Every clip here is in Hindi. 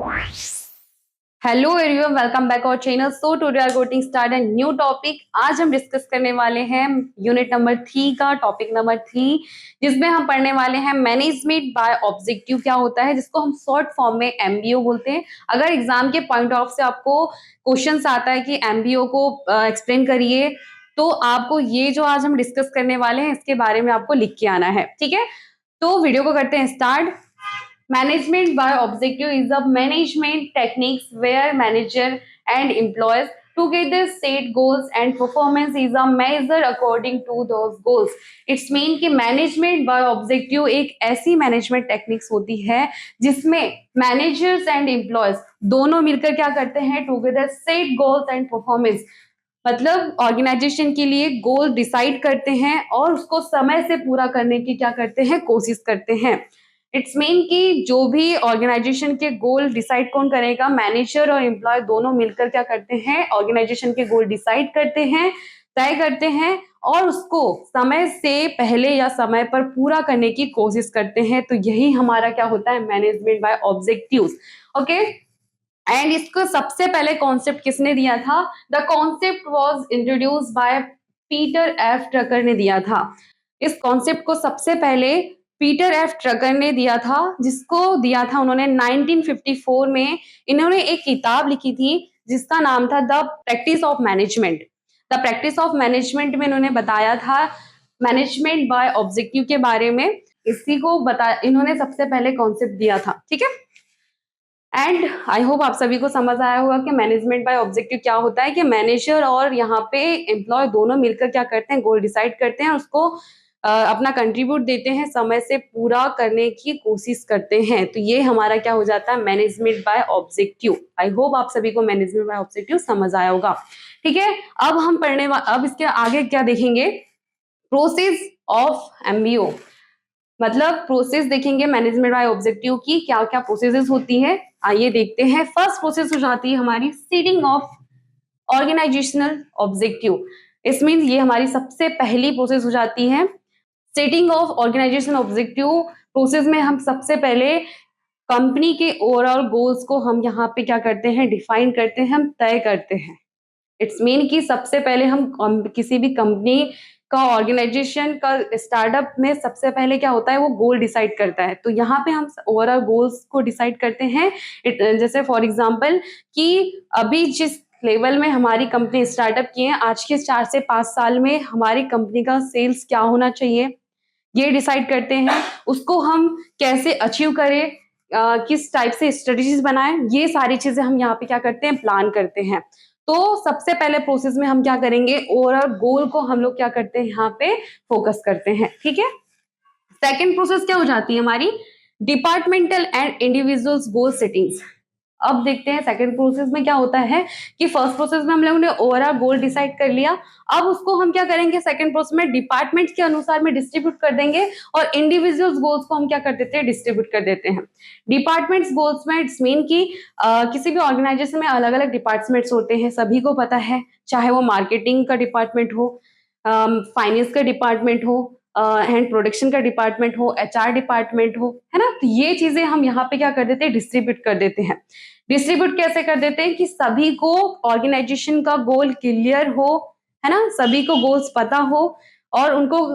Hello everyone, welcome back our channel. So today are going start a new topic. आज हम डिस्कस करने वाले हैं यूनिट नंबर 3 का टॉपिक नंबर 3, जिसमें हम पढ़ने वाले हैं मैनेजमेंट बाय ऑब्जेक्टिव क्या होता है, जिसको हम शॉर्ट फॉर्म में एमबीओ बोलते हैं। अगर एग्जाम के पॉइंट ऑफ से आपको क्वेश्चन आता है कि एमबीओ को एक्सप्लेन करिए, तो आपको ये जो आज हम डिस्कस करने वाले हैं इसके बारे में आपको लिख के आना है। ठीक है, तो वीडियो को करते हैं start. Management by objective is a management techniques where manager and employees together set goals and performance is a measure according to those goals. It's mean कि management by objective एक ऐसी management techniques होती है जिसमें managers and employees दोनों मिलकर क्या करते हैं, together set goals and performance, मतलब ऑर्गेनाइजेशन के लिए गोल डिसाइड करते हैं और उसको समय से पूरा करने की क्या करते हैं, कोशिश करते हैं। इट्स मीन कि जो भी ऑर्गेनाइजेशन के गोल डिसाइड कौन करेगा, मैनेजर और एम्प्लॉय दोनों मिलकर क्या करते हैं, ऑर्गेनाइजेशन के गोल डिसाइड करते हैं, तय करते हैं और उसको समय से पहले या समय पर पूरा करने की कोशिश करते हैं। तो यही हमारा क्या होता है, management by objectives. Okay, and इसको सबसे पहले कॉन्सेप्ट किसने दिया था? The concept was introduced by Peter F trucker ने दिया था। इस कॉन्सेप्ट को सबसे पहले पीटर एफ ट्रकर ने दिया था, जिसको दिया था उन्होंने 1954 में। इन्होंने एक किताब लिखी थी जिसका नाम था the practice of management. The practice of management में इन्होंने बताया था मैनेजमेंट बाय ऑब्जेक्टिव के बारे में। इसी को इन्होंने सबसे पहले कॉन्सेप्ट दिया था। ठीक है, एंड आई होप आप सभी को समझ आया होगा कि मैनेजमेंट बाय ऑब्जेक्टिव क्या होता है। कि मैनेजर और यहाँ पे एम्प्लॉय दोनों मिलकर क्या करते हैं, गोल डिसाइड करते हैं, उसको अपना कंट्रीब्यूट देते हैं, समय से पूरा करने की कोशिश करते हैं। तो ये हमारा क्या हो जाता है, management by objective. I hope आप सभी को मैनेजमेंट बाय ऑब्जेक्टिव समझ आया होगा। ठीक है, अब हम अब इसके आगे क्या देखेंगे, प्रोसेस ऑफ एमबीओ, मतलब प्रोसेस देखेंगे मैनेजमेंट बाय ऑब्जेक्टिव की क्या क्या प्रोसेसेस होती है। आइए देखते हैं। फर्स्ट प्रोसेस हो जाती है हमारी सेटिंग ऑफ ऑर्गेनाइजेशनल ऑब्जेक्टिव। इस मीन ये हमारी सबसे पहली प्रोसेस हो जाती है, setting of organisational objective. Process में हम सबसे पहले कंपनी के ओवरऑल गोल्स को हम यहाँ पे क्या करते हैं, डिफाइन करते हैं, हम तय करते हैं। इट्स मीन कि सबसे पहले हम किसी भी कंपनी का, ऑर्गेनाइजेशन का, स्टार्टअप में सबसे पहले क्या होता है, वो गोल डिसाइड करता है। तो यहाँ पे हम ओवरऑल गोल्स को डिसाइड करते हैं। जैसे फॉर एग्जांपल कि अभी जिस लेवल में हमारी कंपनी स्टार्टअप की है, आज के 4 से 5 साल में हमारी कंपनी का सेल्स क्या होना चाहिए, ये डिसाइड करते हैं। उसको हम कैसे अचीव करें, किस टाइप से स्ट्रेटेजीज बनाएं, ये सारी चीजें हम यहाँ पे क्या करते हैं, प्लान करते हैं। तो सबसे पहले प्रोसेस में हम क्या करेंगे, ओवरऑल गोल को हम लोग क्या करते हैं, यहाँ पे फोकस करते हैं। ठीक है, सेकेंड प्रोसेस क्या हो जाती है हमारी, departmental and individuals goal settings. अब देखते हैं सेकंड प्रोसेस में क्या होता है कि फर्स्ट प्रोसेस में हम लोगों ने ओवरऑल गोल डिसाइड कर लिया। अब उसको हम क्या करेंगे, सेकंड प्रोसेस में डिपार्टमेंट के अनुसार में डिस्ट्रीब्यूट कर देंगे और इंडिविजुअल्स गोल्स को हम क्या कर देते हैं, डिस्ट्रीब्यूट कर देते हैं। डिपार्टमेंट्स गोल्स में इट्स मीन कि किसी भी ऑर्गेनाइजेशन में अलग अलग डिपार्टमेंट्स होते हैं, सभी को पता है, चाहे वो मार्केटिंग का डिपार्टमेंट हो, फाइनेंस का डिपार्टमेंट हो, एंड प्रोडक्शन का डिपार्टमेंट हो, एचआर डिपार्टमेंट हो, है ना। तो ये चीजें हम यहाँ पे क्या कर देते हैं, डिस्ट्रीब्यूट कर देते हैं। डिस्ट्रीब्यूट कैसे कर देते हैं कि सभी को ऑर्गेनाइजेशन का गोल क्लियर हो, है ना, सभी को गोल्स पता हो और उनको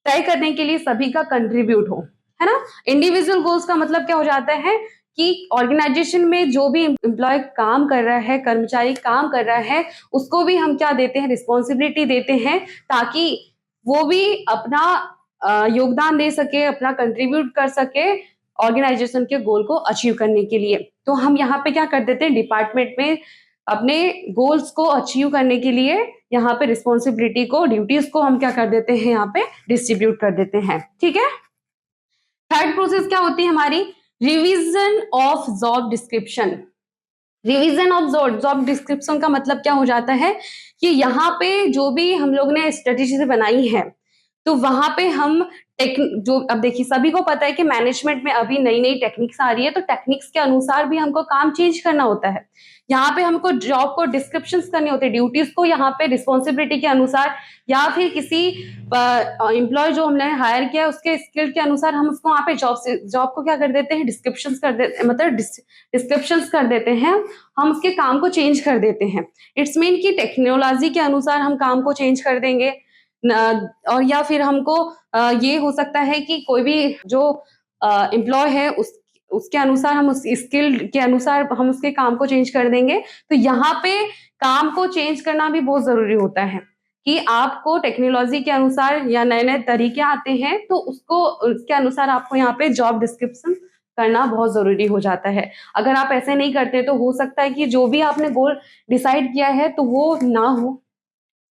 तय करने के लिए सभी का कंट्रीब्यूट हो, है ना। इंडिविजुअल गोल्स का मतलब क्या हो जाता है कि ऑर्गेनाइजेशन में जो भी एम्प्लॉय काम कर रहा है, कर्मचारी काम कर रहा है, उसको भी हम क्या देते हैं, रिस्पॉन्सिबिलिटी देते हैं, ताकि वो भी अपना योगदान दे सके, अपना कंट्रीब्यूट कर सके ऑर्गेनाइजेशन के गोल को अचीव करने के लिए। तो हम यहाँ पे क्या कर देते हैं, डिपार्टमेंट में अपने गोल्स को अचीव करने के लिए यहाँ पे रिस्पॉन्सिबिलिटी को, ड्यूटीज को हम क्या कर देते हैं, यहाँ पे डिस्ट्रीब्यूट कर देते हैं। ठीक है, थर्ड प्रोसेस क्या होती है हमारी, revision of job description. Revision of job description का मतलब क्या हो जाता है कि यहाँ पे जो भी हम लोग ने स्ट्रेटेजी बनाई है, तो वहां पे हम जो अब देखिए सभी को पता है कि मैनेजमेंट में अभी नई नई टेक्निक्स आ रही है, तो टेक्निक्स के अनुसार भी हमको काम चेंज करना होता है। यहाँ पे हमको जॉब को डिस्क्रिप्शंस करने होते हैं, ड्यूटीज को यहाँ पे रिस्पॉन्सिबिलिटी के अनुसार, या फिर किसी एम्प्लॉय जो हमने हायर किया है उसके स्किल के अनुसार हम उसको वहाँ पे जॉब को क्या कर देते हैं, डिस्क्रिप्शंस कर देते, मतलब डिस्क्रिप्शंस कर देते हैं, हम उसके काम को चेंज कर देते हैं। इट्स मीन कि टेक्नोलॉजी के अनुसार हम काम को चेंज कर देंगे और या फिर हमको ये हो सकता है कि कोई भी जो एम्प्लॉय है उसके अनुसार हम उस स्किल के अनुसार हम उसके काम को चेंज कर देंगे। तो यहाँ पे काम को चेंज करना भी बहुत जरूरी होता है कि आपको टेक्नोलॉजी के अनुसार या नए नए तरीके आते हैं तो उसके अनुसार आपको यहाँ पे जॉब डिस्क्रिप्शन करना बहुत जरूरी हो जाता है। अगर आप ऐसे नहीं करते तो हो सकता है कि जो भी आपने गोल डिसाइड किया है तो वो ना हो,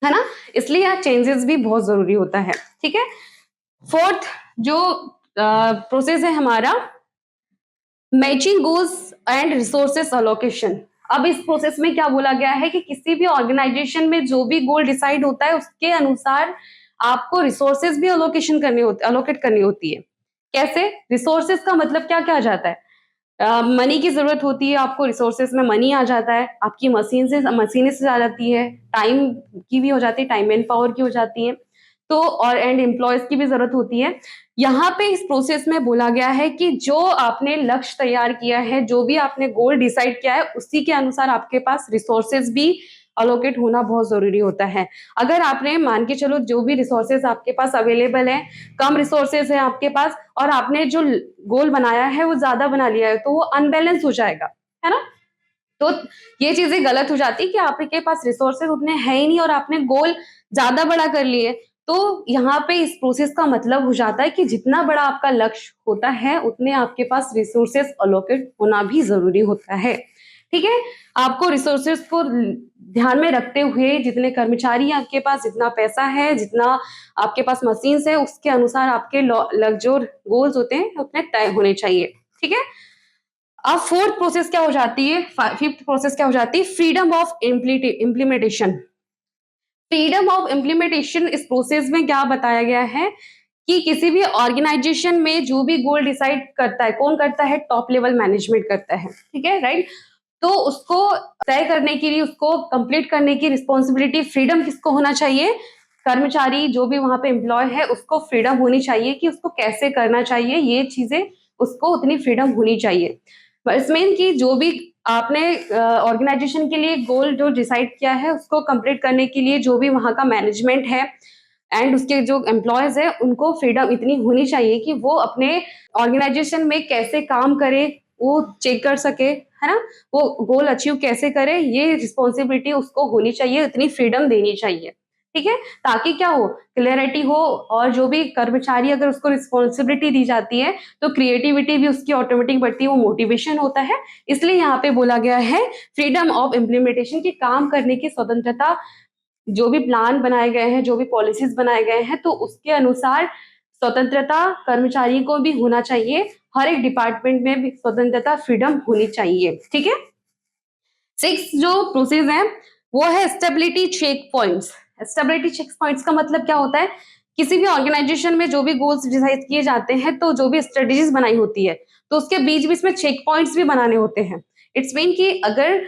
है ना। इसलिए यहाँ चेंजेस भी बहुत जरूरी होता है। ठीक है, फोर्थ जो प्रोसेस है हमारा, matching goals and resources allocation. अब इस प्रोसेस में क्या बोला गया है कि किसी भी ऑर्गेनाइजेशन में जो भी गोल डिसाइड होता है उसके अनुसार आपको रिसोर्सेस भी अलोकेट करनी होती है। कैसे? रिसोर्सेस का मतलब क्या क्या आ जाता है? मनी की जरूरत होती है, आपको रिसोर्सेस में मनी आ जाता है, आपकी मशीनें से आ जाती है, टाइम की भी हो जाती है, टाइम एंड पावर की हो जाती है, तो और एंड एम्प्लॉयज की भी जरूरत होती है। यहाँ पे इस प्रोसेस में बोला गया है कि जो आपने लक्ष्य तैयार किया है, जो भी आपने गोल डिसाइड किया है, उसी के अनुसार आपके पास रिसोर्सेज भी अलोकेट होना बहुत जरूरी होता है। अगर आपने मान के चलो जो भी रिसोर्सेज आपके पास अवेलेबल है, कम रिसोर्सेज है आपके पास और आपने जो गोल बनाया है वो ज्यादा बना लिया है, तो वो अनबैलेंस हो जाएगा, है ना। तो ये चीजें गलत हो जाती है कि आपके पास रिसोर्सेज उतने है ही नहीं और आपने गोल ज्यादा बड़ा कर लिए। तो यहाँ पे इस प्रोसेस का मतलब हो जाता है कि जितना बड़ा आपका लक्ष्य होता है उतने आपके पास रिसोर्सेज अलोकेट होना भी जरूरी होता है। ठीक है, आपको रिसोर्सेज को ध्यान में रखते हुए जितने कर्मचारी हैं आपके पास, जितना पैसा है, जितना आपके पास मशीन्स है, उसके अनुसार आपके जो गोल्स होते हैं उतने तय होने चाहिए। ठीक है, अब फोर्थ प्रोसेस क्या हो जाती है, फिफ्थ प्रोसेस क्या हो जाती है, freedom of implementation. Freedom of implementation इस प्रोसेस में क्या बताया गया है कि किसी भी ऑर्गेनाइजेशन में जो भी गोल डिसाइड करता है, कौन करता है, टॉप लेवल मैनेजमेंट करता है। ठीक है, राइट। तो उसको तय करने के लिए, उसको कंप्लीट करने की रिस्पॉन्सिबिलिटी, फ्रीडम किसको होना चाहिए, कर्मचारी जो भी वहां पे एम्प्लॉय है उसको फ्रीडम होनी चाहिए कि उसको कैसे करना चाहिए, ये चीजें उसको उतनी फ्रीडम होनी चाहिए। इसमें कि जो भी आपने ऑर्गेनाइजेशन के लिए गोल जो डिसाइड किया है उसको कंप्लीट करने के लिए जो भी वहां का मैनेजमेंट है एंड उसके जो एम्प्लॉयज है उनको फ्रीडम इतनी होनी चाहिए कि वो अपने ऑर्गेनाइजेशन में कैसे काम करे वो चेक कर सके, है ना। वो गोल अचीव कैसे करे ये रिस्पॉन्सिबिलिटी उसको होनी चाहिए, इतनी फ्रीडम देनी चाहिए। ठीक है, ताकि क्या हो, क्लियरिटी हो, और जो भी कर्मचारी अगर उसको रिस्पॉन्सिबिलिटी दी जाती है तो क्रिएटिविटी भी उसकी ऑटोमेटिक बढ़ती है, वो मोटिवेशन होता है। इसलिए यहाँ पे बोला गया है फ्रीडम ऑफ इम्प्लीमेंटेशन की काम करने की स्वतंत्रता, जो भी प्लान बनाए गए हैं, जो भी पॉलिसीज बनाए गए हैं, तो उसके अनुसार स्वतंत्रता कर्मचारी को भी होना चाहिए, हर एक डिपार्टमेंट में भी स्वतंत्रता, फ्रीडम होनी चाहिए। ठीक है, सिक्स जो प्रोसेस है वो है stability check points. Stability check points का मतलब क्या होता है, किसी भी ऑर्गेनाइजेशन में जो भी गोल्स डिसाइड किए जाते हैं, तो जो भी स्ट्रेटेजीज बनाई होती है, तो उसके बीच बीच में चेक पॉइंट्स भी बनाने होते हैं। इट्स मीन कि अगर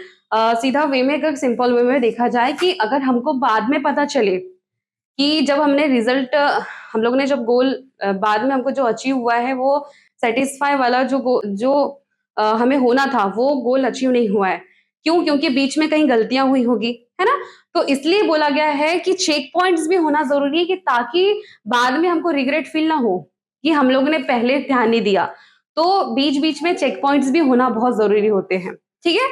सीधा वे में, अगर सिंपल वे में देखा जाए कि अगर हमको बाद में पता चले कि जब हमने रिजल्ट, हम लोग ने जब गोल बाद में हमको जो अचीव हुआ है वो सेटिस्फाई वाला जो हमें होना था वो गोल अचीव नहीं हुआ है, क्यों? क्योंकि बीच में कहीं गलतियां हुई होगी, है ना। तो इसलिए बोला गया है कि चेक पॉइंट्स भी होना जरूरी है कि ताकि बाद में हमको रिग्रेट फील ना हो कि हम लोगों ने पहले ध्यान नहीं दिया। तो बीच बीच में चेक पॉइंट्स भी होना बहुत जरूरी होते हैं। ठीक है,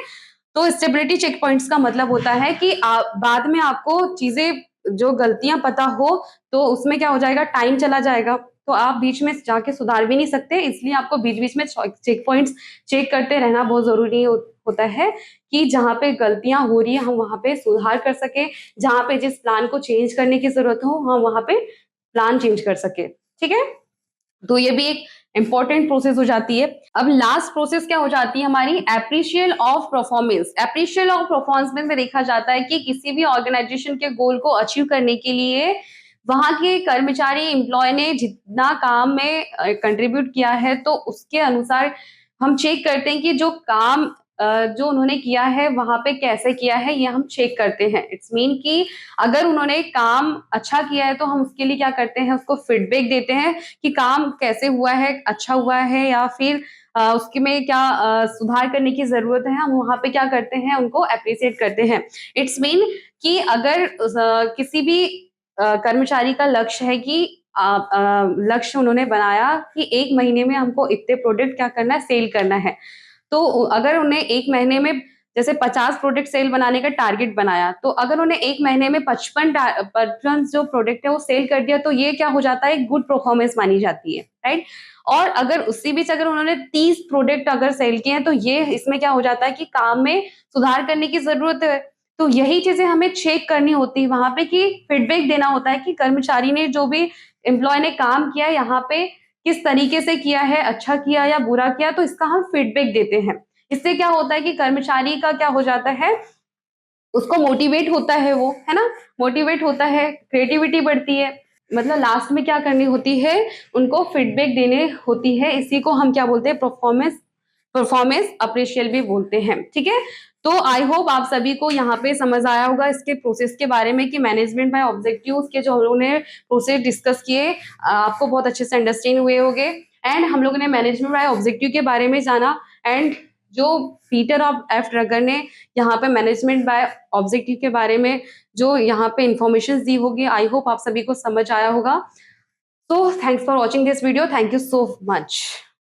तो स्टेबिलिटी चेक पॉइंट्स का मतलब होता है कि बाद में आपको चीजें, जो गलतियां पता हो तो उसमें क्या हो जाएगा, टाइम चला जाएगा, तो आप बीच में जाके सुधार भी नहीं सकते। इसलिए आपको बीच बीच में चेक पॉइंट्स चेक करते रहना बहुत जरूरी होता है कि जहाँ पे गलतियां हो रही है हम वहां पे सुधार कर सके, जहाँ पे जिस प्लान को चेंज करने की जरूरत हो हम वहां पे प्लान चेंज कर सके। ठीक है, तो ये भी एक इंपॉर्टेंट प्रोसेस हो जाती है। अब लास्ट प्रोसेस क्या हो जाती है हमारी, एप्रिशियल ऑफ परफॉर्मेंस। एप्रिशियल ऑफ परफॉर्मेंस में देखा जाता है कि किसी भी ऑर्गेनाइजेशन के गोल को अचीव करने के लिए वहां के कर्मचारी एम्प्लॉय ने जितना काम में कंट्रीब्यूट किया है, तो उसके अनुसार हम चेक करते हैं कि जो काम जो उन्होंने किया है वहां पे कैसे किया है, ये हम चेक करते हैं। इट्स मीन कि अगर उन्होंने काम अच्छा किया है तो हम उसके लिए क्या करते हैं, उसको फीडबैक देते हैं कि काम कैसे हुआ है, अच्छा हुआ है या फिर उसके में क्या सुधार करने की जरूरत है, हम वहां पे क्या करते हैं, उनको अप्रिशिएट करते हैं। इट्स मीन कि अगर किसी भी कर्मचारी का लक्ष्य है कि लक्ष्य उन्होंने बनाया कि 1 महीने में हमको इतने प्रोडक्ट क्या करना है, सेल करना है। तो अगर उन्हें 1 महीने में जैसे 50 प्रोडक्ट सेल बनाने का टारगेट बनाया, तो अगर उन्हें 1 महीने में 55 जो प्रोडक्ट है वो सेल कर दिया, तो ये क्या हो जाता है, एक गुड परफॉर्मेंस मानी जाती है, राइट? और अगर उसी बीच अगर उन्होंने 30 प्रोडक्ट अगर सेल किए हैं, तो ये इसमें क्या हो जाता है कि काम में सुधार करने की ज़रूरत है। तो यही चीज़ें हमें चेक करनी होती है वहाँ पे कि फीडबैक देना होता है कि कर्मचारी ने जो भी एम्प्लॉयी ने काम किया है, यहाँ पे किस तरीके से किया है, अच्छा किया या बुरा किया, तो इसका हम फीडबैक देते हैं। इससे क्या होता है कि कर्मचारी का क्या हो जाता है, उसको मोटिवेट होता है वो, है ना? मोटिवेट होता है, क्रिएटिविटी बढ़ती है। मतलब लास्ट में क्या करनी होती है, उनको फीडबैक देने होती है। इसी को हम क्या बोलते हैं, परफॉर्मेंस परफॉर्मेंस अप्रिशिएट भी बोलते हैं, ठीक है? तो आई होप आप सभी को यहाँ पे समझ आया होगा इसके प्रोसेस के बारे में कि मैनेजमेंट बाय ऑब्जेक्टिव्स के जो उन्होंने प्रोसेस डिस्कस किए, आपको बहुत अच्छे से अंडरस्टैंड हुए होंगे। एंड हम लोगों ने मैनेजमेंट बाय ऑब्जेक्टिव के बारे में जाना। एंड जो पीटर ऑफ एफ ड्रगर ने यहाँ पे मैनेजमेंट बाय ऑब्जेक्टिव के बारे में जो यहाँ पे इंफॉर्मेशन दी होगी, आई होप आप सभी को समझ आया होगा। So thanks for watching this video. Thank you so much.